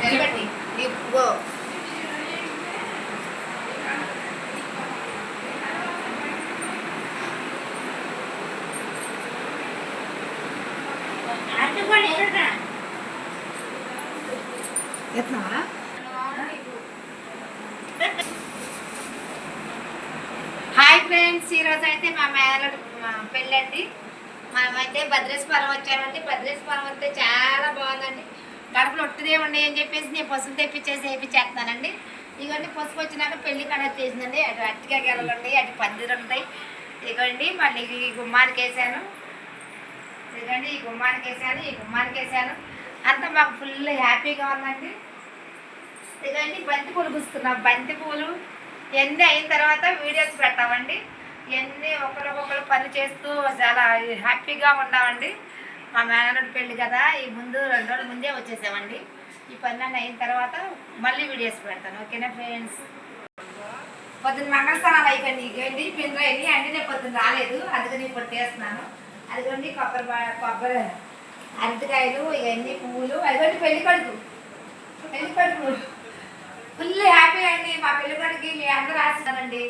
నిలబెట్టి ఇగో ఎత్తున్నావా hi friends, ఈరోజు అయితే మా మేనల్లుడు పెళ్ళండి. మనమైతే భద్రేశ్వరం వచ్చామండి. భద్రేశ్వరం అయితే చాలా బాగుందండి. కడుపులో ఒట్టిదే ఉన్నాయి అని చెప్పేసి నేను పసుపు తెప్పించేసి వేయించేస్తున్నానండి. ఇవన్నీ పసుపు వచ్చినాక పెళ్లి కడ వచ్చేసిందండి. అటు అట్టిగా గెలలు ఉన్నాయి, అటు పందిరు ఉంటాయి. ఇదిగోండి మళ్ళీ ఈ గుమ్మానికి వేసాను. ఇదిగోండి ఈ గుమ్మానికి వేసాను, ఈ గుమ్మానికి వేసాను. అంతా మాకు ఫుల్ హ్యాపీగా ఉందండి. ఇదిగోండి బంతి పూలు గుస్తున్నాం. బంతి పూలు ఇవన్నీ అయిన తర్వాత వీడియోస్ పెట్టామండి. ఇవన్నీ ఒకరికొకరు పని చేస్తూ చాలా హ్యాపీగా ఉన్నామండి. మా మేనల్లుడి పెళ్ళి కదా, ఈ ముందు 2 రోజుల ముందే వచ్చేసామండి. ఈ పనులన్నీ అయిన తర్వాత మళ్ళీ వీడియోస్ పెడతాను. ఓకేనా ఫ్రెండ్స్? పొద్దున్న మంగళస్థానాలు అయిపోయింది. ఇవ్వండి పిండ్రైని అంటే నేను పొద్దున్న రాలేదు, అందుకని ఇప్పుడు చేస్తున్నాను. అదిగోండి కొబ్బరి అరటికాయలు, ఇవన్నీ పువ్వులు. అదిగోండి పెళ్లి కొడుకు ఫుల్ హ్యాపీ అండి. మా పెళ్లి కొడుకు మీ అందరూ రాస్తానండి.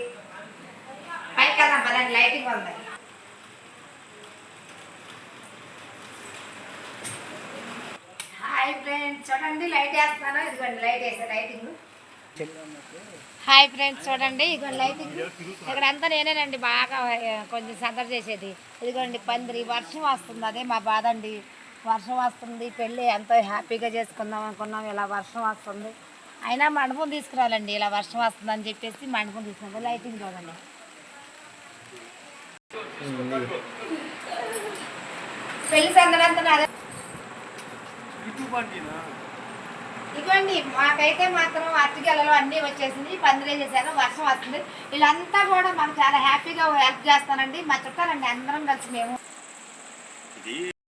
పైకి వెళ్దాం పదండి, లైటింగ్ ఉంది. హాయ్ ఫ్రెండ్స్ చూడండి, లైట్ వేస్తున్నాను. ఇదిగోండి లైట్ వేసా, లైటింగ్. హాయ్ ఫ్రెండ్స్ చూడండి, ఇదిగోండి లైటింగ్. ఇక్కడ అంతా నేనేనండి బాగా కొంచెం సందడి చేసేది. ఇదిగోండి పందిరి. వర్షం వస్తుంది, అదే మా బాధ అండి. వర్షం వస్తుంది, పెళ్ళి ఎంతో హ్యాపీగా చేసుకుందాం అనుకున్నాం, ఇలా వర్షం వస్తుంది. అయినా మండపం తీసుకురాలండి, ఇలా వర్షం వస్తుందని చెప్పేసి మండపం తీసుకున్నాం. లైటింగ్ చూడండి. పెళ్లి సందడంతా అదే. ఇదిగోండి మాకైతే మాత్రం అరటిగెలలో అన్నీ వచ్చేసింది. పందిరే చేశాను, వర్షం వస్తుంది. వీళ్ళంతా కూడా మాకు చాలా హ్యాపీగా హెల్ప్ చేస్తానండి. మా చుట్టాలండి అందరం కలిసి మేము